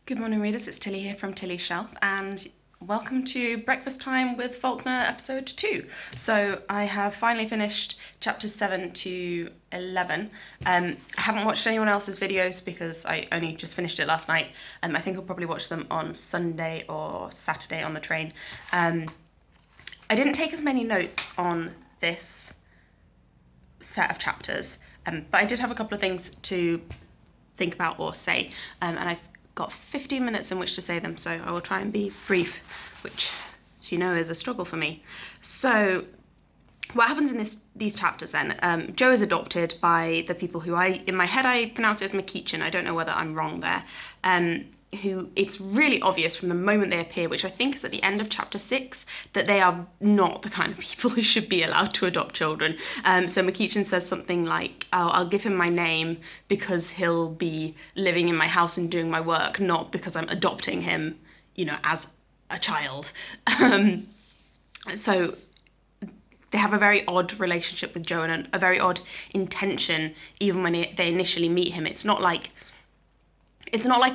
Good morning, readers. It's Tilly here from Tilly's Shelf, and welcome to Breakfast Time with Faulkner, episode 2. So I have finally finished chapters 7 to 11. I haven't watched anyone else's videos because I only just finished it last night. I think I'll probably watch them on Sunday or Saturday on the train. I didn't take as many notes on this set of chapters, but I did have a couple of things to think about or say, and I've got 15 minutes in which to say them, so I will try and be brief, which, as you know, is a struggle for me. So what happens in these chapters then? Joe is adopted by the people who in my head I pronounce it as McEachin. I don't know whether I'm wrong there. Who it's really obvious from the moment they appear, which I think is at the end of chapter 6, that they are not the kind of people who should be allowed to adopt children. So McEachin says something like, oh, I'll give him my name because he'll be living in my house and doing my work, not because I'm adopting him, as a child. So they have a very odd relationship with Joe and a very odd intention, even when they initially meet him. It's not like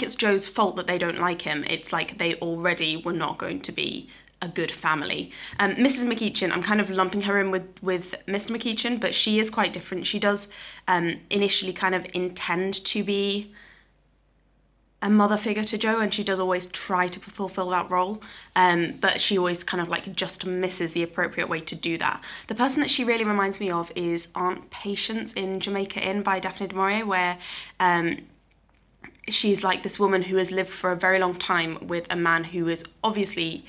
it's Joe's fault that they don't like him. It's like they already were not going to be a good family. Mrs. McEachin, I'm kind of lumping her in with Mr. McEachin, but she is quite different. She does initially kind of intend to be a mother figure to Joe, and she does always try to fulfill that role, but she always kind of like just misses the appropriate way to do that. The person that she really reminds me of is Aunt Patience in Jamaica Inn by Daphne du Maurier, where she's like this woman who has lived for a very long time with a man who is obviously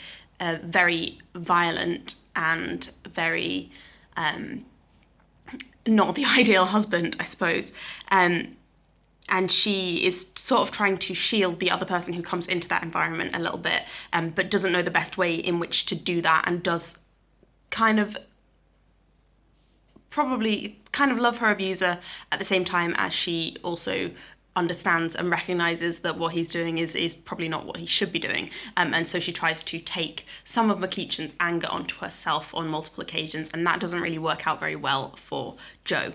very violent and very not the ideal husband, I suppose. And she is sort of trying to shield the other person who comes into that environment a little bit, but doesn't know the best way in which to do that, and does probably love her abuser at the same time as she also understands and recognises that what he's doing is probably not what he should be doing. And so she tries to take some of McEachin's anger onto herself on multiple occasions, and that doesn't really work out very well for Joe.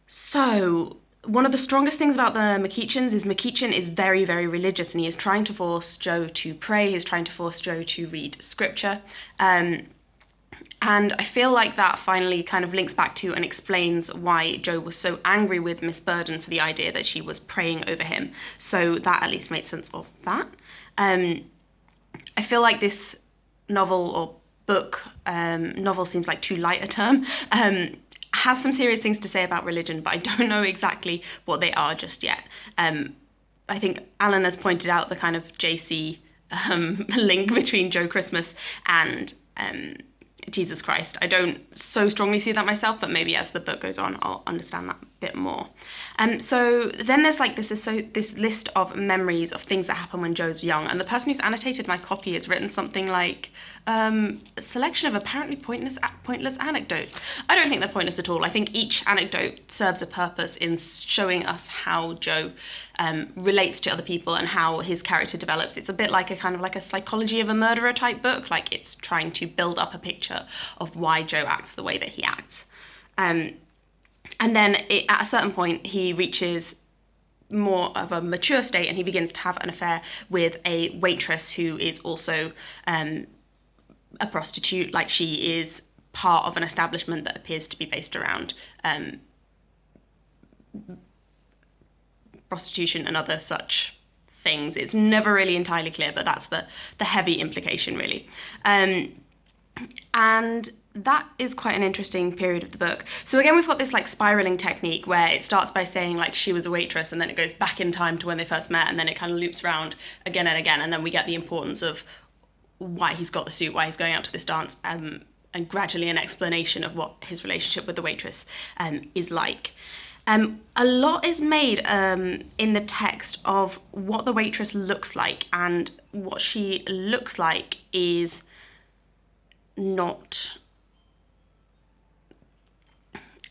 So one of the strongest things about the McEachins is McEachin is very, very religious, and he is trying to force Joe to pray, he's trying to force Joe to read scripture. And I feel like that finally kind of links back to and explains why Joe was so angry with Miss Burden for the idea that she was praying over him. So that at least makes sense of that. I feel like this novel or book, novel seems like too light a term, has some serious things to say about religion, but I don't know exactly what they are just yet. I think Alan has pointed out the kind of JC link between Joe Christmas and Jesus Christ. I don't so strongly see that myself, but maybe as the book goes on, I'll understand that a bit more. So then there's like this list of memories of things that happen when Joe's young, and the person who's annotated my copy has written something like a selection of apparently pointless anecdotes. I don't think they're pointless at all. I think each anecdote serves a purpose in showing us how Joe relates to other people and how his character develops. It's a bit like a psychology of a murderer type book. Like, it's trying to build up a picture of why Joe acts the way that he acts. And then at a certain point, he reaches more of a mature state and he begins to have an affair with a waitress who is also a prostitute. Like, she is part of an establishment that appears to be based around prostitution and other such things. It's never really entirely clear, but that's the heavy implication, really. And that is quite an interesting period of the book. So again, we've got this like spiraling technique where it starts by saying like she was a waitress, and then it goes back in time to when they first met, and then it kind of loops around again and again, and then we get the importance of why he's got the suit, why he's going out to this dance, and gradually an explanation of what his relationship with the waitress is like. A lot is made in the text of what the waitress looks like, and what she looks like is not...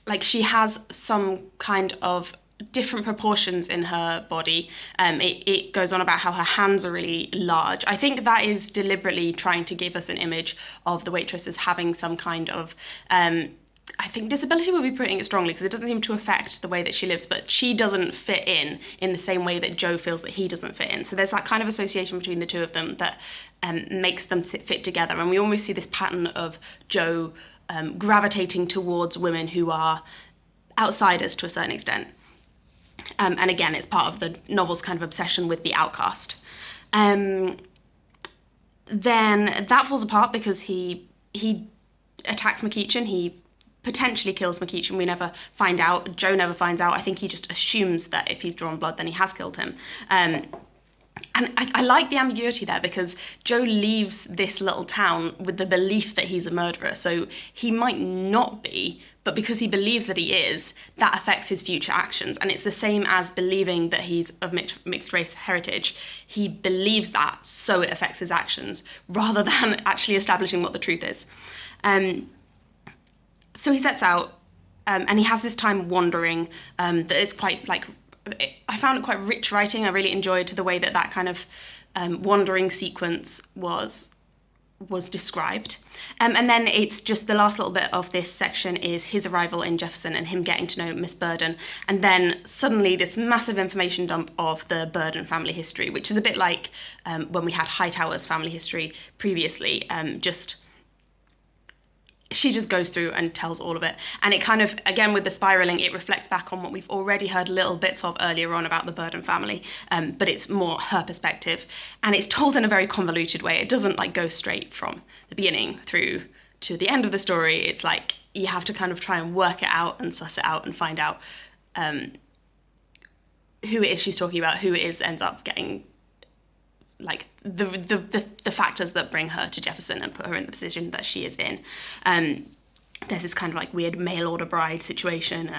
like, she has some kind of different proportions in her body. It goes on about how her hands are really large. I think that is deliberately trying to give us an image of the waitress as having some kind of I think disability would be putting it strongly, because it doesn't seem to affect the way that she lives, but she doesn't fit in the same way that Joe feels that he doesn't fit in. So there's that kind of association between the two of them that makes them fit together. And we almost see this pattern of Joe gravitating towards women who are outsiders to a certain extent. And again, it's part of the novel's kind of obsession with the outcast. Then that falls apart because he attacks McEachin. He potentially kills McEachin. We never find out. Joe never finds out. I think he just assumes that if he's drawn blood, then he has killed him. And I like the ambiguity there, because Joe leaves this little town with the belief that he's a murderer. So he might not be, but because he believes that he is, that affects his future actions. And it's the same as believing that he's of mixed race heritage. He believes that, so it affects his actions, rather than actually establishing what the truth is. So he sets out, and he has this time wandering that is quite, like, I found it quite rich writing. I really enjoyed the way that kind of wandering sequence was described. And then it's just the last little bit of this section is his arrival in Jefferson and him getting to know Miss Burden. And then suddenly this massive information dump of the Burden family history, which is a bit like when we had Hightower's family history previously, she just goes through and tells all of it. And it kind of, again, with the spiraling, it reflects back on what we've already heard little bits of earlier on about the Burden family, but it's more her perspective. And it's told in a very convoluted way. It doesn't like go straight from the beginning through to the end of the story. It's like you have to kind of try and work it out and suss it out and find out who it is she's talking about, who it is that ends up getting like the factors that bring her to Jefferson and put her in the position that she is in. There's this kind of like weird mail order bride situation,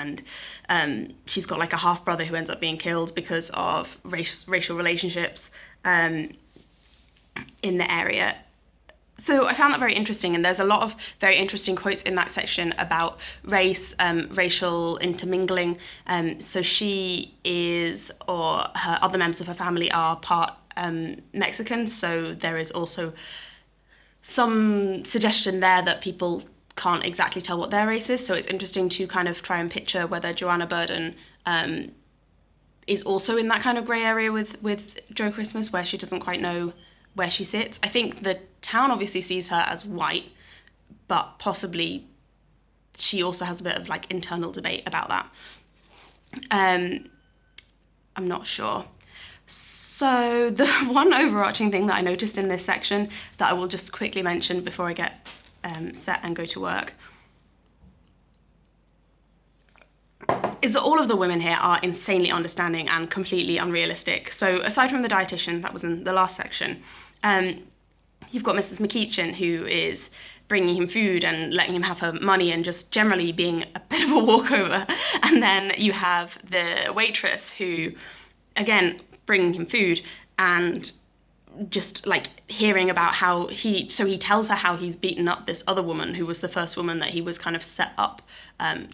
and she's got like a half brother who ends up being killed because of racial relationships in the area. So I found that very interesting, and there's a lot of very interesting quotes in that section about race, racial intermingling. So she is, or her other members of her family are part Mexican, so there is also some suggestion there that people can't exactly tell what their race is. So it's interesting to kind of try and picture whether Joanna Burden is also in that kind of grey area with Joe Christmas, where she doesn't quite know where she sits. I think the town obviously sees her as white, but possibly she also has a bit of like internal debate about that. I'm not sure. So the one overarching thing that I noticed in this section that I will just quickly mention before I get set and go to work is that all of the women here are insanely understanding and completely unrealistic. So aside from the dietitian, that was in the last section, you've got Mrs. McEachin, who is bringing him food and letting him have her money and just generally being a bit of a walkover. And then you have the waitress who, again, bringing him food and just like hearing about how he tells her how he's beaten up this other woman who was the first woman that he was kind of set up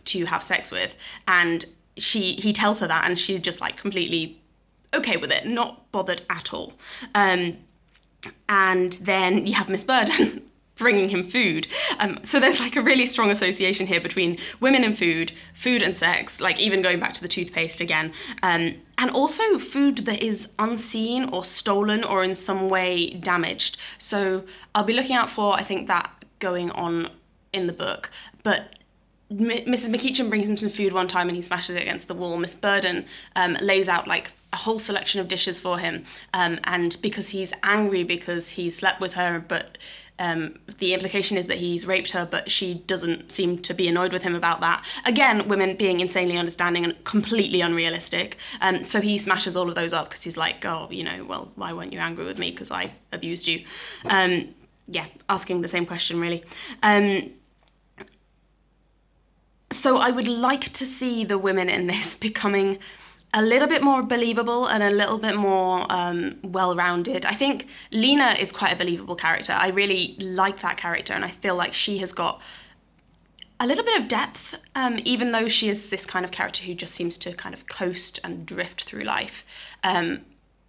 to have sex with, and he tells her that, and she's just like completely okay with it, not bothered at all. And then you have Miss Burden bringing him food. So there's like a really strong association here between women and food and sex, like even going back to the toothpaste again. And also food that is unseen or stolen or in some way damaged. So I'll be looking out for, I think, that going on in the book. But Mrs. McEachin brings him some food one time and he smashes it against the wall. Miss Burden lays out like a whole selection of dishes for him. And because he's angry because he slept with her, but the implication is that he's raped her, but she doesn't seem to be annoyed with him about that. Again, women being insanely understanding and completely unrealistic. So he smashes all of those up because he's like, oh, you know, well, why weren't you angry with me? Because I abused you. Yeah, asking the same question, really. So I would like to see the women in this becoming a little bit more believable and a little bit more well-rounded. I think Lena is quite a believable character. I really like that character, and I feel like she has got a little bit of depth, even though she is this kind of character who just seems to kind of coast and drift through life.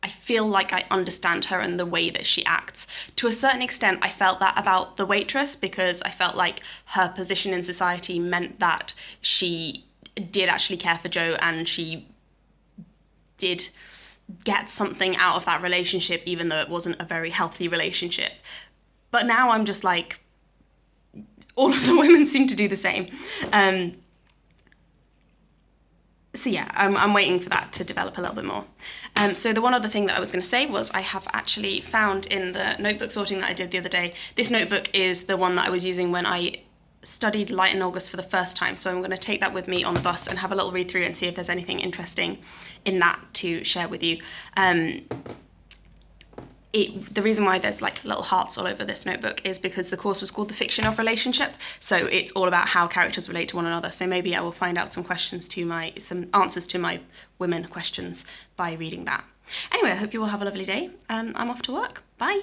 I feel like I understand her and the way that she acts. To a certain extent, I felt that about the waitress, because I felt like her position in society meant that she did actually care for Joe, and she did get something out of that relationship, even though it wasn't a very healthy relationship. But now I'm just like, all of the women seem to do the same. So yeah, I'm waiting for that to develop a little bit more. So the one other thing that I was going to say was I have actually found in the notebook sorting that I did the other day, this notebook is the one that I was using when I studied Light in August for the first time, so I'm going to take that with me on the bus and have a little read through and see if there's anything interesting in that to share with you. The reason why there's like little hearts all over this notebook is because the course was called The Fiction of Relationship, so it's all about how characters relate to one another. So maybe I will find out some answers to my women questions by reading that. Anyway, I hope you all have a lovely day. I'm off to work. Bye.